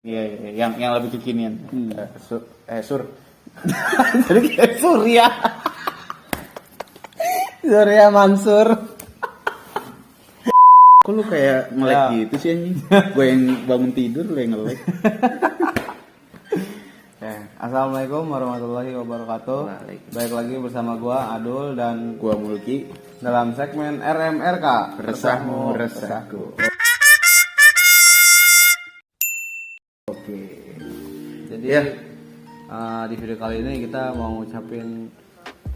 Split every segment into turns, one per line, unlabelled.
Iya, yang lebih kekinian. Sur. Jadi kayak Surya.
Surya Mansur.
Kok lu kayak nge-lag gitu sih anjing? Gue yang bangun tidur, lu yang nge-lag.
Assalamualaikum warahmatullahi wabarakatuh. Baik lagi bersama gua Adul dan
Gua Mulki.
dalam segmen RMRK.
Resahmu, resahku. Oke.
Jadi
Ya.
di video kali ini kita mau ngucapin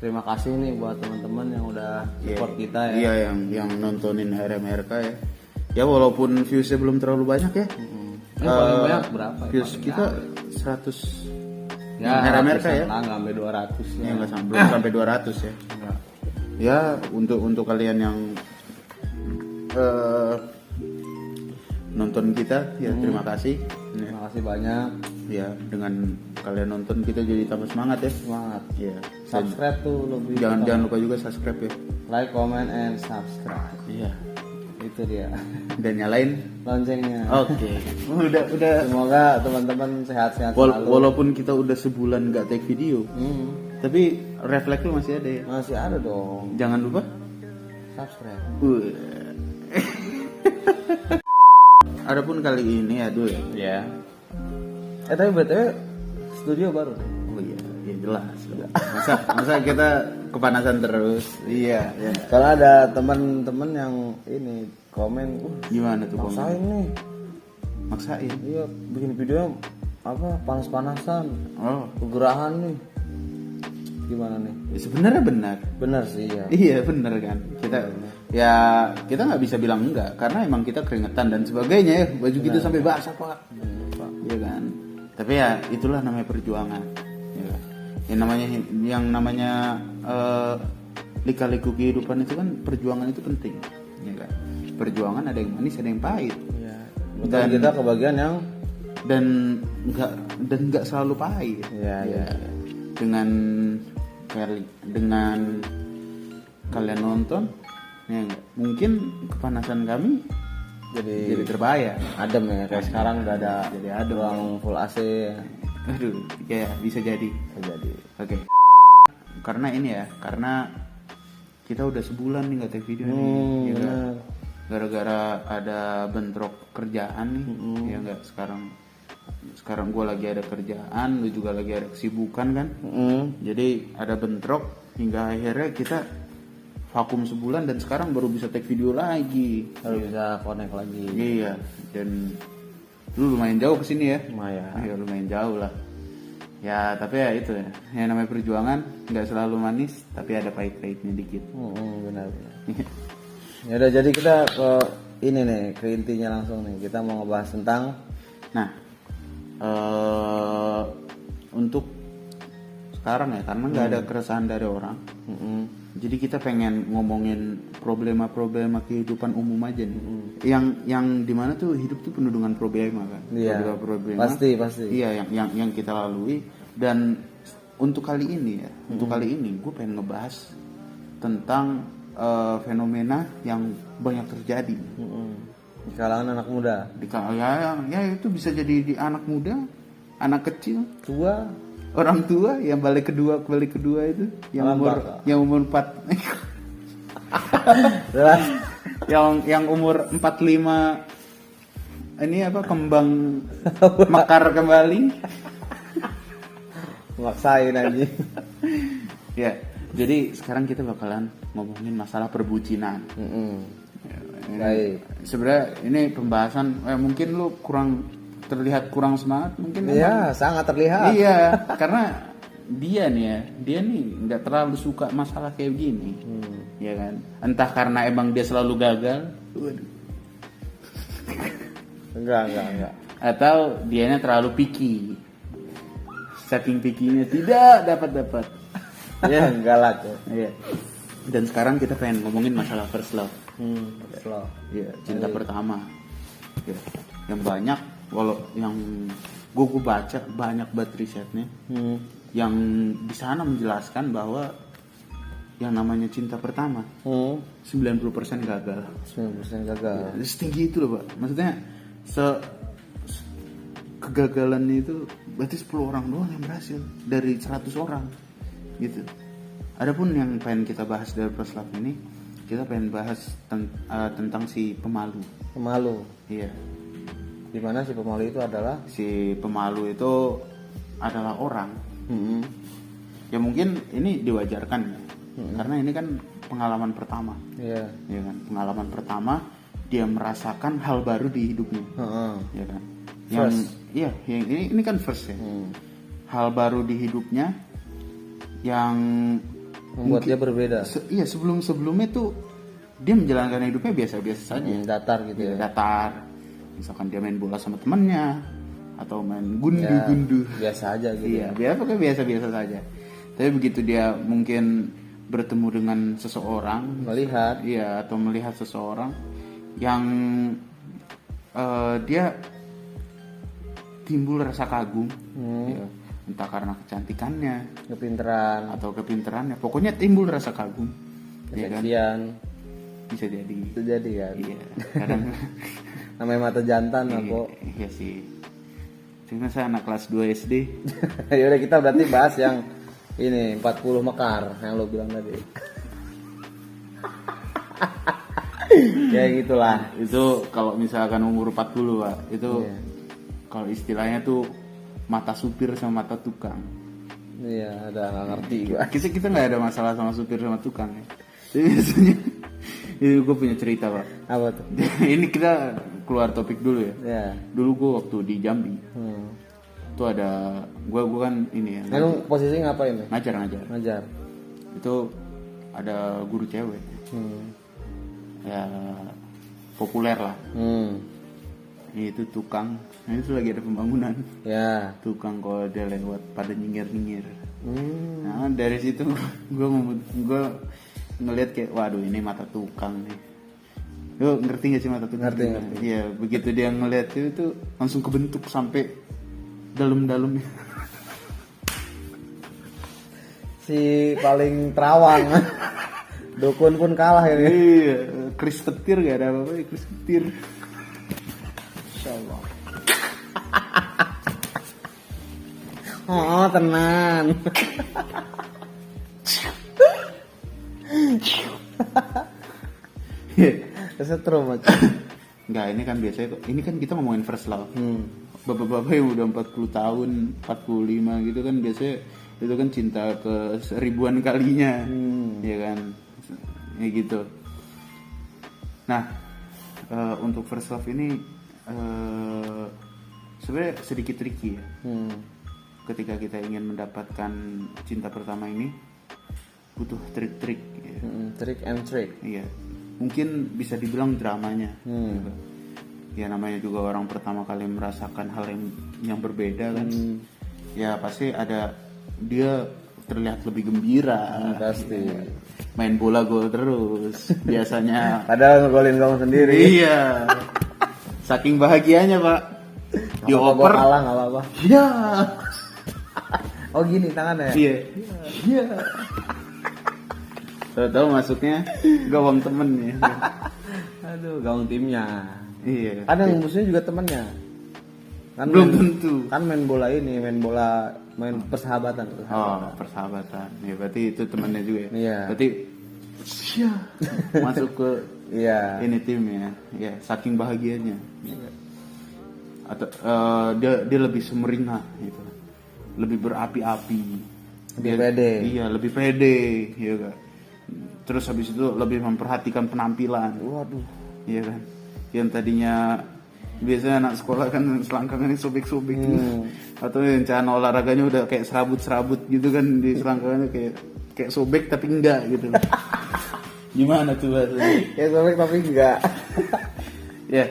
terima kasih nih buat teman-teman yang udah support kita ya.
Iya, yang nontonin RMRK ya. Ya walaupun viewsnya belum terlalu banyak ya.
Yang paling banyak berapa? Ya?
Views
Paling
kita
banyak.
100
Ya,
RMRK ya.
Nggak sampai 200 ya.
Ya nggak belum sampai 200 ya.
Enggak.
Ya untuk kalian yang nonton kita ya terima kasih. Ya.
Terima kasih banyak.
Ya dengan kalian nonton kita jadi tambah semangat ya.
Semangat.
Ya.
Subscribe tuh lebih.
Jangan lupa juga subscribe ya.
Like, comment, and subscribe.
Iya.
Itu dia.
Dan nyalain.
Loncengnya.
Oke. Udah.
Semoga teman-teman sehat-sehat selalu.
Walaupun kita udah sebulan nggak take video, tapi refleks lu masih ada ya.
Masih ada dong.
Jangan lupa.
Subscribe.
Adapun kali ini aduh
Ya. Tapi BTW studio baru.
oh iya, ya jelas. Masa kita kepanasan terus.
Iya.
Ya.
Karena ada teman-teman yang ini komen,
Gimana tuh
maksain
komen?
nih.
Maksain.
Iya, bikin video apa panas-panasan,
Oh,
kegerahan nih. Gimana nih?
ya sebenarnya benar.
Benar sih ya.
Iya benar kan. Kita nggak bisa bilang enggak karena emang kita keringetan dan sebagainya ya. Baju kita sampai basah pak. Iya kan. Tapi ya itulah namanya perjuangan. Ya kan? Yang namanya lika-liku kehidupan itu kan perjuangan itu penting. Ya kan. Perjuangan ada yang manis ada yang pahit.
Iya. Dan kita kebagian yang
dan nggak selalu pahit.
Iya.
Dengan kalian nonton ya mungkin kepanasan kami jadi terbayar.
adem ya. Kayak sekarang udah ada
Jadi adem.
ruang full AC.
Aduh ya bisa jadi.
Jadi
Oke. Karena kita udah sebulan nih nggak take video nih ya kan?
benar.
Gara-gara ada bentrok kerjaan nih ya nggak sekarang gue lagi ada kerjaan, lu juga lagi ada kesibukan kan. Jadi ada bentrok hingga akhirnya kita vakum sebulan dan sekarang baru bisa take video lagi.
Baru bisa connect lagi.
Iya, dan lu lumayan jauh kesini ya.
Lumayan.
Ya lumayan jauh lah. Ya tapi ya itu ya, yang namanya perjuangan nggak selalu manis, tapi ada pahit-pahitnya dikit.
Benar. Ya udah, jadi kita ke ini nih, ke intinya langsung nih. Kita mau ngebahas tentang
Nah, untuk sekarang ya, karena nggak ada keresahan dari orang, jadi kita pengen ngomongin problema-problema kehidupan umum aja nih. Yang dimana tuh hidup tuh penuh dengan problema kan.
Iya.
Problema.
Pasti.
Iya, yang kita lalui. Dan untuk kali ini gue pengen ngebahas tentang fenomena yang banyak terjadi
di kalangan anak muda,
ya itu bisa jadi di anak muda, anak kecil,
tua,
orang tua yang balik kedua itu yang umur 4 yang umur 45 ini apa kembang mekar kembali.
maksain aja.
Ya, jadi sekarang kita bakalan ngomongin masalah perbucinan.
Baik.
Sebenarnya ini pembahasan mungkin lu terlihat kurang semangat mungkin.
Iya, sangat terlihat.
Iya, karena dia nih nggak terlalu suka masalah kayak gini, ya kan? Entah karena emang dia selalu gagal,
Enggak.
atau dianya terlalu picky, saking pikinya tidak dapat.
Ya, enggak lah tuh.
Iya. Dan sekarang kita pengen ngomongin masalah first love.
Slow.
Ya, cinta pertama. Ya, yang banyak, yang gue baca banyak banget risetnya. Yang di sana menjelaskan bahwa yang namanya cinta pertama 90% gagal.
90% gagal.
Ya, setinggi itu loh, Pak. Maksudnya kegagalan itu berarti 10 orang doang yang berhasil dari 100 orang gitu. Adapun yang pengen kita bahas dari First Love ini, kita pengen bahas tentang si pemalu.
Pemalu.
Iya.
Dimana si pemalu itu adalah?
Si pemalu itu adalah orang. Ya mungkin ini diwajarkan ya. Karena ini kan pengalaman pertama.
Iya.
Ya kan, pengalaman pertama dia merasakan hal baru di hidupnya. Ya kan. Yang iya, yang ini kan first ya. Hal baru di hidupnya yang
membuat dia berbeda.
Iya, sebelumnya tuh dia menjalankan hidupnya biasa-biasa saja.
Datar gitu ya.
Datar. Misalkan dia main bola sama temannya atau main gundu-gundu.
Biasa aja gitu.
Iya, biasa-biasa saja. Tapi begitu dia mungkin bertemu dengan seseorang,
melihat
seseorang yang dia timbul rasa kagum, ya, entah karena kecantikannya, kepintarannya, pokoknya timbul rasa kagum.
Keseksian.
Ya kan? Bisa jadi.
Itu jadi kan.
Iya. Kadang
namanya mata jantan kok.
Iya sih. Cuma saya anak kelas 2 SD.
Ya udah, kita berarti bahas yang ini 40 mekar yang lo bilang tadi. Ya gitulah.
Itu kalau misalkan umur 40, Pak, itu kalau istilahnya tuh mata supir sama mata tukang.
Iya, ada nggak ngerti gua.
Kita nggak ada masalah sama supir sama tukang ya. Jadi biasanya itu gue punya cerita, Pak.
Apa tuh?
Ini kita keluar topik dulu ya.
Ya.
Dulu gue waktu di Jambi, itu ada gue kan ini ya.
Lu posisi ngapain nih?
Ngajar. Itu ada guru cewek. Ya populer lah. Ini itu tukang. Nah, itu lagi ada pembangunan.
Ya.
Tukang kalau dia lewat pada nyengir. Nah dari situ gue ngelihat kayak waduh ini mata tukang nih. Yo ngerti gak sih mata tukang?
Ngerti.
Iya, begitu dia ngelihat itu langsung kebentuk sampai dalam-dalamnya.
Si paling terawang. Dukun pun kalah ini.
Iya, Kris Petir gak ada apa-apa, Kris Petir.
Insyaallah. Oh, tenan. Kesetrum aja.
Enggak, ini kan biasanya, ini kan kita ngomongin first love. Bapak-bapak yang udah 40 tahun, 45 gitu kan biasanya itu kan cinta ke seribuan kalinya. Ya kan. Ya gitu. Nah, untuk first love ini sebenarnya sedikit tricky ya. Ketika kita ingin mendapatkan cinta pertama ini butuh trik-trik ya.
Trick and trick.
Iya. Mungkin bisa dibilang dramanya. Gitu. Ya namanya juga orang pertama kali merasakan hal yang berbeda kan. Ya pasti ada dia terlihat lebih gembira.
Pasti.
Ya. Main bola gol terus biasanya.
Padahal ngegolin kamu sendiri.
Iya. Saking bahagianya, Pak. Dioper
kalah enggak apa-apa.
Iya.
Oh gini tangannya.
Iya. Tahu masuknya gawang temen ya.
Aduh, gawang timnya.
Iya.
Ada yang musuhnya juga temennya. Kan
belum tentu.
Kan main persahabatan.
Oh, persahabatan. Ya berarti itu temannya juga ya.
Iya.
Berarti masuk ke ini timnya. Ya, saking bahagianya. Ya. Atau dia lebih sumringah gitu. Lebih berapi-api.
Lebih pede.
Iya, lebih pede, ya kan. Terus habis itu lebih memperhatikan penampilan.
Waduh.
Iya kan. Yang tadinya biasanya anak sekolah kan selangkangannya sobek-sobek atau yang cara olahraganya udah kayak serabut-serabut gitu kan di selangkangannya kayak sobek tapi enggak gitu. Gimana tuh bahasanya?
Kayak sobek tapi enggak.
Ya.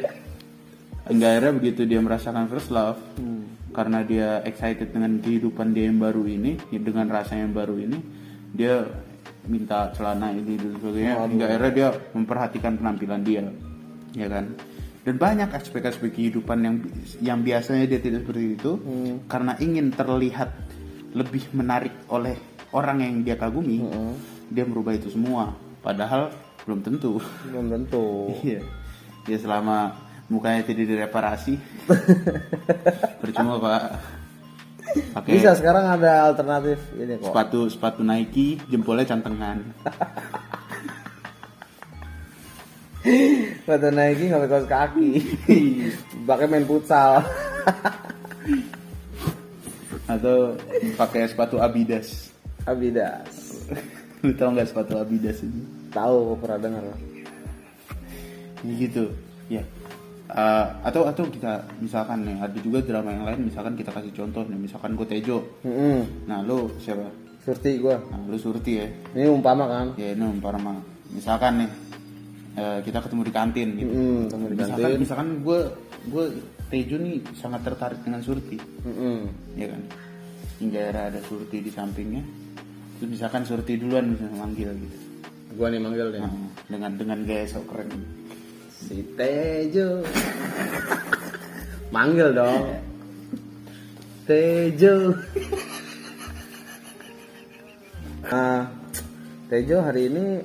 Akhirnya begitu dia merasakan first love, karena dia excited dengan kehidupan dia yang baru ini, dengan rasa yang baru ini, dia minta celana ini dan sebagainya. Hingga akhirnya dia memperhatikan penampilan dia, ya kan. Dan banyak aspek-aspek kehidupan yang biasanya dia tidak seperti itu, karena ingin terlihat lebih menarik oleh orang yang dia kagumi, dia merubah itu semua. Padahal belum tentu.
Belum tentu.
Iya. Ya selama mukanya tidak direparasi. Percuma Pak. Pakai
Bisa sekarang ada alternatif ini kok.
sepatu Nike, jempolnya cantengan.
Sepatu Nike nggak pakai kaos kaki. Pakai main futsal.
Atau pakai sepatu Adidas.
Adidas.
Lu tau nggak sepatu Adidas ini?
Tahu, pernah dengar.
Ini gitu, ya. Atau kita misalkan nih ada juga drama yang lain, misalkan kita kasih contoh nih, misalkan gue Tejo. Nah lu siapa?
Surti gua.
Nah lu Surti ya.
Ini umpama kan.
Ya ini umpama. Misalkan nih kita ketemu di kantin gitu.
Ketemu di kantin.
Misalkan gue Tejo nih sangat tertarik dengan Surti. Ya kan. Hingga ada Surti di sampingnya. Terus misalkan Surti duluan misalnya manggil gitu.
Gua nih manggil deh.
Nah, dengan gaya sok keren.
Si Tejo. Manggil dong. Tejo. Tejo hari ini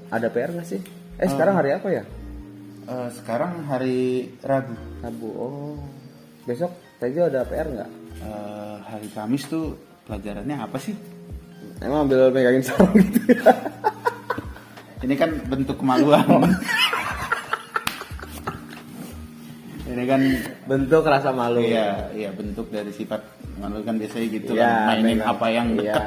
ada PR nggak sih? Sekarang hari apa ya?
Sekarang hari Rabu.
Rabu. Oh. Besok Tejo ada PR nggak?
Hari Kamis tuh pelajarannya apa sih?
Emang ambil megangin sarung gitu ya?
Ini kan bentuk kemaluan. Ini kan
bentuk rasa malu.
Iya bentuk dari sifat malu kan biasanya gitu
ya,
kan. Mainin apa yang dekat.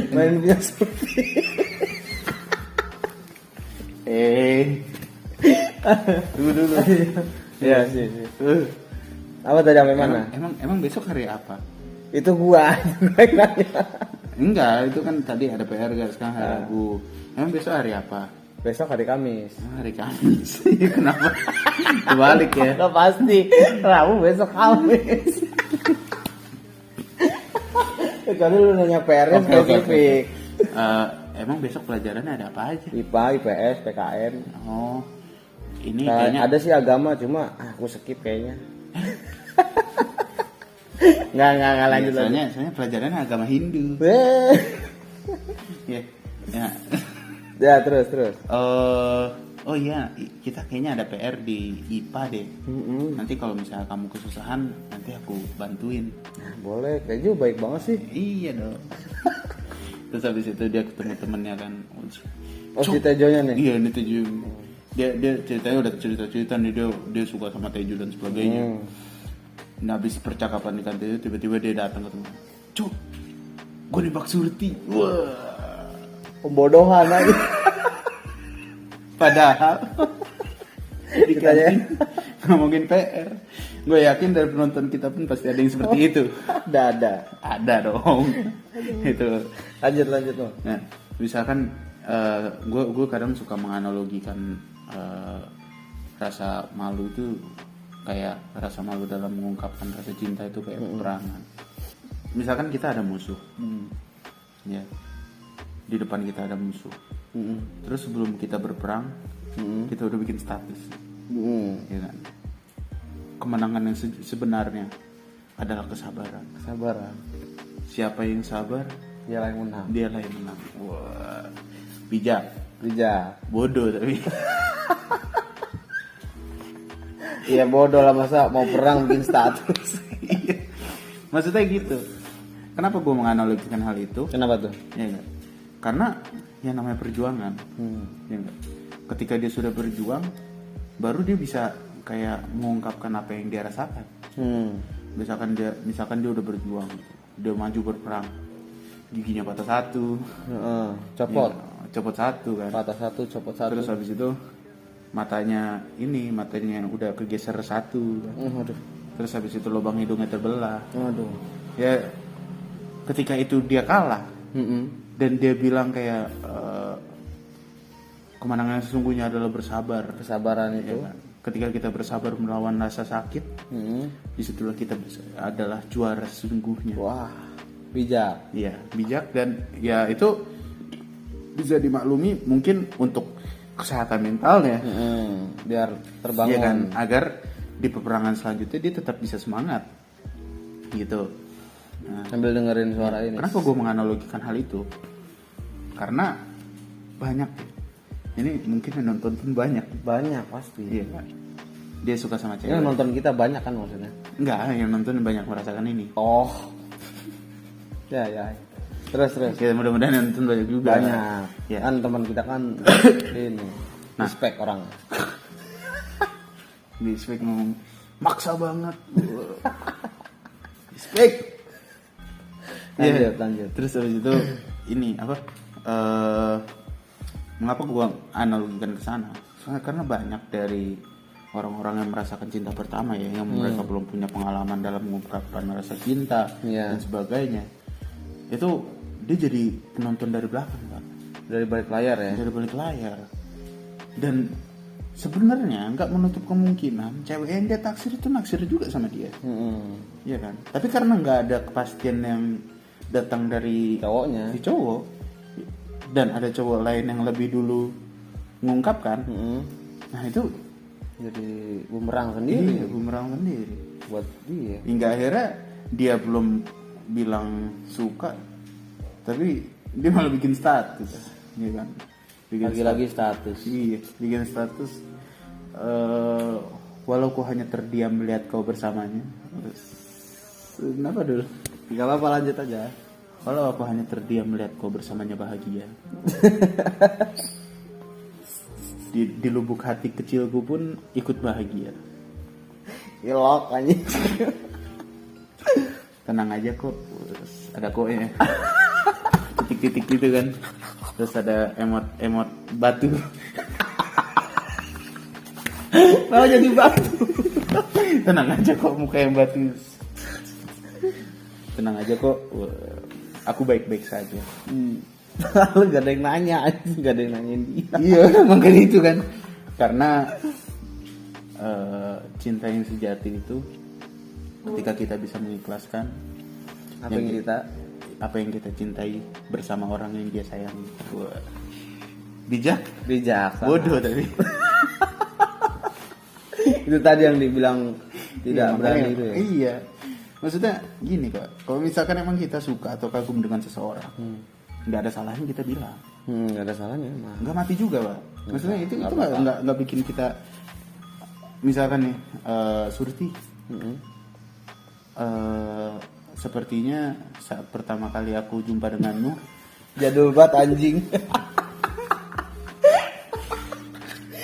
Main punya Surti.
Dulu.
Iya sih. Apa tadi sampai mana?
Emang besok hari apa?
Itu gua.
Enggak, itu kan tadi ada PR guys, sekarang hari Rabu. Emang besok hari apa?
Besok hari Kamis.
Hari Kamis. Kenapa? Kebalik ya?
Nggak pasti. Rabu besok Kamis. Tadi lu nanya PR-nya spesifik.
Emang besok pelajarannya ada apa aja?
IPA, IPS, PKN.
Oh, ini
Nah,
kayaknya
ada sih agama, cuma aku skip kayaknya. Nggak lanjut lagi.
Soalnya pelajarannya agama Hindu. Ya.
Ya terus.
Oh iya, kita kayaknya ada PR di IPA deh. Nanti kalau misalnya kamu kesusahan, nanti aku bantuin.
Nah, boleh, Tejo baik banget sih.
Iya dong. Terus habis itu dia ketemu temennya kan.
Oh si Tejonya nih.
Iya ini Tejo. Dia ceritanya udah cerita nih dia suka sama Tejo dan sebagainya. Nah habis percakapan di kantin itu tiba-tiba dia datang ke temen. Cuk, gue nembak Surti. Wah,
pembodohan lagi.
Padahal di kantin ngomongin PR. Gue yakin dari penonton kita pun pasti ada yang seperti itu. Ada dong. Itu.
Lanjut loh.
Nah, misalkan gue kadang suka menganalogikan rasa malu itu kayak rasa malu dalam mengungkapkan rasa cinta itu kayak peperangan. Misalkan kita ada musuh, ya, di depan kita ada musuh. Terus sebelum kita berperang, kita udah bikin status, ya kan? Kemenangan yang sebenarnya adalah kesabaran. Siapa yang sabar,
Dialah yang menang.
Wah, bijak. Bodoh tapi.
Iya bodoh lah, masa mau perang bikin status.
Maksudnya gitu. Kenapa gue menganalogikan hal itu?
Kenapa tuh?
Ya enggak? Karena yang namanya perjuangan. Ya enggak? Ketika dia sudah berjuang, baru dia bisa kayak mengungkapkan apa yang dia rasakan. Misalkan dia udah berjuang, dia maju berperang, giginya patah satu, copot satu kan,
patah satu, copot satu.
Terus habis itu matanya yang udah kegeser satu. Terus habis itu lubang hidungnya terbelah. Ya ketika itu dia kalah dan dia bilang kayak kemenangan sesungguhnya adalah kesabaran itu ya kan? Ketika kita bersabar melawan rasa sakit, disitulah kita adalah juara sesungguhnya.
Wah, bijak.
Iya, bijak dan ya itu bisa dimaklumi mungkin untuk kesehatan mentalnya,
biar terbangun,
ya kan, agar di peperangan selanjutnya dia tetap bisa semangat, gitu. Nah,
sambil dengerin suara ini.
Kenapa gue menganalogikan hal itu? Karena banyak Ini mungkin yang nonton pun banyak.
Banyak pasti.
Iya Pak. Dia suka sama cewek.
Yang nonton kita banyak kan maksudnya?
Enggak, yang nonton banyak merasakan ini.
Oh. Ya. Terus.
Ya, mudah-mudahan yang nonton banyak juga.
Banyak.
Ya.
Kan teman kita kan ini. Respect orang.
Respect ngomong maksa banget. Respect.
Lanjut.
Terus habis itu ini apa? Mengapa gua analogikan ke sana? Soalnya karena banyak dari orang-orang yang merasakan cinta pertama ya, yang mereka belum punya pengalaman dalam mengungkapkan rasa cinta dan sebagainya. Itu dia jadi penonton dari belakang, Pak.
Dari balik layar ya.
Dari balik layar. Dan sebenarnya nggak menutup kemungkinan cewek yang dia taksir itu naksir juga sama dia. Iya kan? Tapi karena nggak ada kepastian yang datang dari
cowoknya,
si cowok, dan ada cowok lain yang lebih dulu mengungkapkan, nah itu
jadi bumerang sendiri.
Iya, bumerang sendiri
buat dia.
Hingga akhirnya dia belum bilang suka, tapi dia malah bikin status, iya kan?
Lagi-lagi status.
Iya, bikin status. Walau ku hanya terdiam melihat kau bersamanya. Kenapa dulu?
Gak apa-apa, lanjut aja.
Walau aku hanya terdiam melihat kau bersamanya bahagia. Di lubuk hati kecilku pun ikut bahagia.
Ilok anjing.
Tenang aja kok. Ada kok ya. Titik-titik gitu kan. Terus ada emot batu.
Mau jadi batu.
Tenang aja kok, muka yang batu. Tenang aja kok. Aku baik-baik saja.
Lalu gak ada yang nanya, gak ada yang nanyain dia.
Iya, makanya itu kan. Karena cinta yang sejati itu ketika kita bisa mengikhlaskan apa yang kita cintai bersama orang yang dia sayangi. Bijak, bodoh tapi.
Itu tadi yang dibilang tidak berani itu ya.
Iya. Maksudnya gini kok, kalau misalkan emang kita suka atau kagum dengan seseorang, nggak ada salahnya kita bilang.
Nggak ada salahnya emang.
Nggak mati juga, Pak. Maksudnya itu nggak bikin kita, misalkan nih, Surti, sepertinya saat pertama kali aku jumpa denganmu,
jadul banget anjing.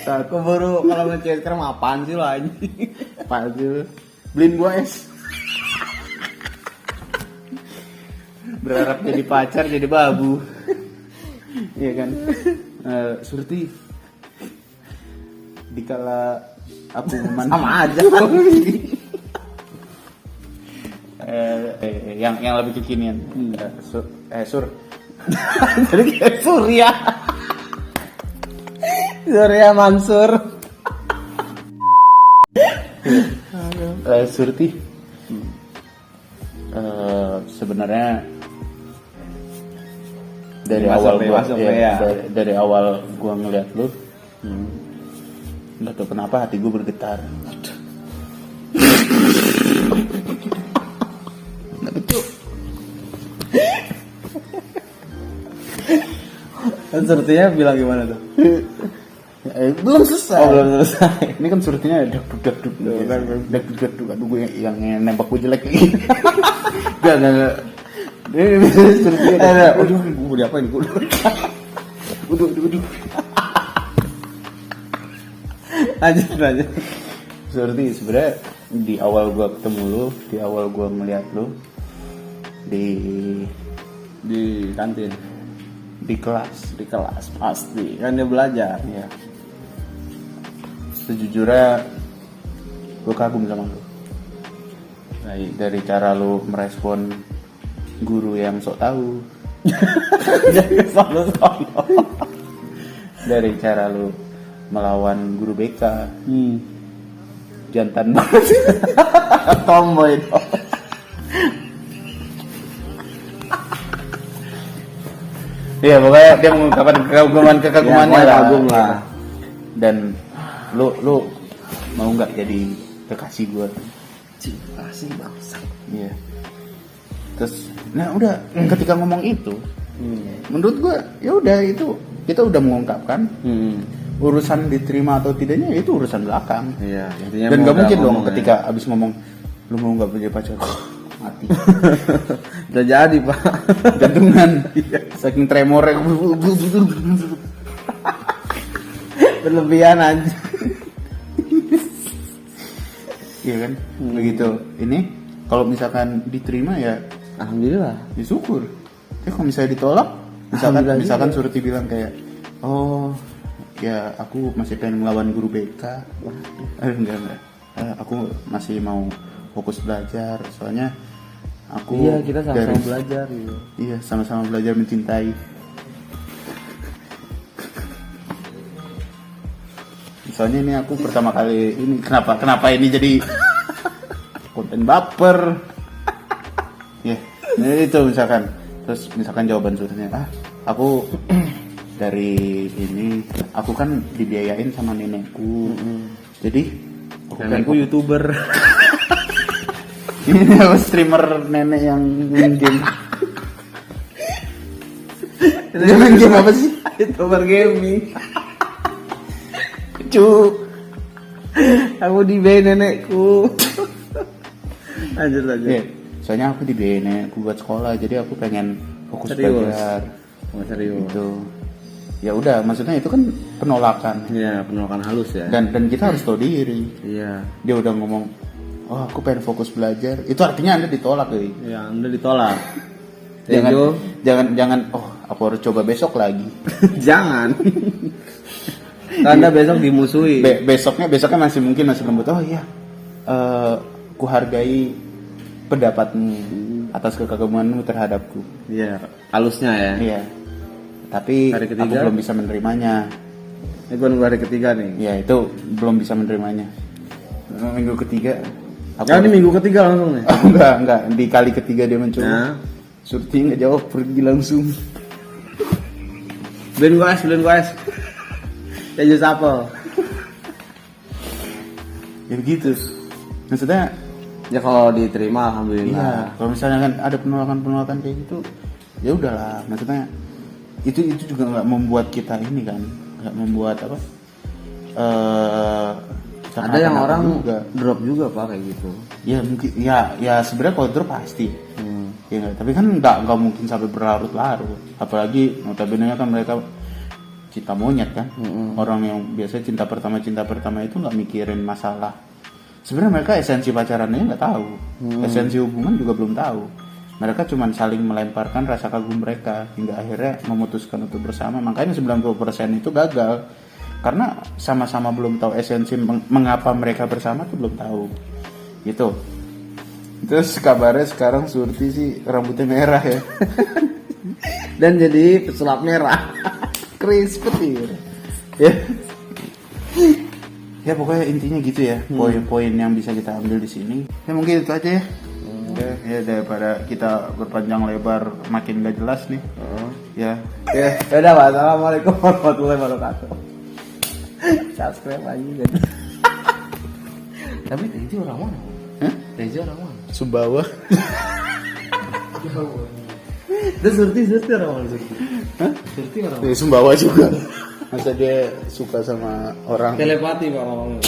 Aku baru kalau ngechat sekarang apaan sih lo anjing?
Apaan sih lo? Beliin gua es. Berharap jadi pacar jadi babu. Iya kan? Surti, dikala aku memandang
sama aja.
Yang lebih kekinian. Sur.
Jadi kayak Surya. Surya Mansur.
Surti, sebenarnya dari awal gua ngeliat lu, nggak tahu kenapa hati gua bergetar. Nggak betul.
Kan Surtinya bilang gimana tuh?
Belum selesai.
Oh, belum selesai.
Ini kan surtinya deg-deg. Aduh, gue yang nembak gue jelek lagi. Enggak. Ini surtinya.
Aduh, gue mau diapain gue?
Udah.
Lanjut.
Surti, sebenarnya di awal gue ketemu lu, di awal gue melihat lu
di kantin,
di kelas
pasti kan dia belajar
ya. Sejujurnya gue kagum sama lu. Dari cara lu merespon guru yang sok tahu. Dari cara lu melawan guru BK. Jantan banget.
Tomboy dong.
Iya, pokoknya dia mengungkapkan kekagumannya lah.
Kagum lah.
Dan lu mau nggak jadi kekasih gue?
Cinta sih bangsa.
Iya. Terus, nah udah ketika ngomong itu, Menurut gue ya udah, itu kita udah mengungkapkan. Urusan diterima atau tidaknya itu urusan belakang.
Iya, intinya
dan
mau
gak mungkin
udah
dong
ngomong
ketika abis ngomong lu mau nggak punya pacar mati.
Udah jadi pak.
Jantungan saking tremornya.
Berlebihan aja.
Iya kan, begitu. Ini kalau misalkan diterima ya
Alhamdulillah.
syukur. Tapi kalau misalnya ditolak, misalkan Surti bilang kayak, oh ya aku masih pengen melawan guru BK. Enggak. Aku masih mau fokus belajar, soalnya aku
Iya, kita sama-sama belajar gitu.
Iya, sama-sama belajar mencintai. Soalnya ini aku pertama kali ini, kenapa ini jadi konten baper. Ya, yeah, itu misalkan. Terus misalkan jawaban Surtinya, aku dari ini, aku kan dibiayain sama nenekku. Jadi
Nenekku YouTuber.
Ini apa, streamer nenek yang main game. Dia main game apa sih?
YouTuber gaming.
Cu,
Aku dibiayain nenekku. Lanjut.
yeah, soalnya aku dibiayain nenekku buat sekolah, jadi aku pengen fokus
Serius?
belajar.
Serius.
Gitu. Ya udah, maksudnya itu kan penolakan.
Iya, penolakan halus ya.
Dan kita harus tahu diri.
Iya.
Dia udah ngomong, oh aku pengen fokus belajar. Itu artinya Anda ditolak, guys.
Ya, Anda ditolak.
Jangan, oh aku harus coba besok lagi.
Jangan. Anda besok dimusuhi.
Besoknya masih lembut. Oh iya, ku hargai pendapatmu atas kekagumanmu terhadapku.
Iya, halusnya ya.
Iya. Tapi
Hari
aku
ketiga?
belum bisa menerimanya.
Ini gue nunggu hari ketiga nih.
Ya itu belum bisa menerimanya. Minggu ketiga.
Ini minggu ketiga langsung nih.
Oh, enggak. Di kali ketiga dia mencoba.
Nah.
Surti nggak jawab, pergi langsung.
Beliin gue es. Ya jus apel.
Ya begitu. Maksudnya,
Ya kalau diterima
iya.
alhamdulillah.
Kalau misalnya kan ada penolakan kayak gitu, ya udahlah. Maksudnya itu juga nggak membuat kita ini kan, nggak membuat apa? Kita
Ada yang
kenapa-napa
orang
juga.
drop juga pak kayak gitu.
Ya mungkin, ya sebenarnya kalau drop pasti. Ya, nggak? Tapi kan nggak mungkin sampai berlarut-larut. Apalagi notabene kan mereka cinta monyet kan. Orang yang biasa cinta pertama itu nggak mikirin masalah. Sebenarnya mereka esensi pacarannya nggak tahu, esensi hubungan juga belum tahu. Mereka cuma saling melemparkan rasa kagum mereka hingga akhirnya memutuskan untuk bersama. Makanya 90% itu gagal karena sama-sama belum tahu esensi mengapa mereka bersama tuh belum tahu. Gitu. Terus kabarnya sekarang Surti sih rambutnya merah ya.
Dan jadi pesulap merah.
Kris petir. Ya. Ya pokoknya intinya gitu ya. Poin-poin yang bisa kita ambil di sini. Ya mungkin itu aja ya. Ya daripada kita berpanjang lebar makin gak jelas nih. Ya.
Ya, udah pak. Assalamualaikum warahmatullahi wabarakatuh. Subscribe aja jadi. Tapi Tejo orang mana?
Hah?
Tejo orang mana?
Sumbawa.
Terus Surti orang mana Surti?
Hah?
Surti orang
Dari Sumbawa juga. Masa dia suka sama orang
telepati pak ngomongnya.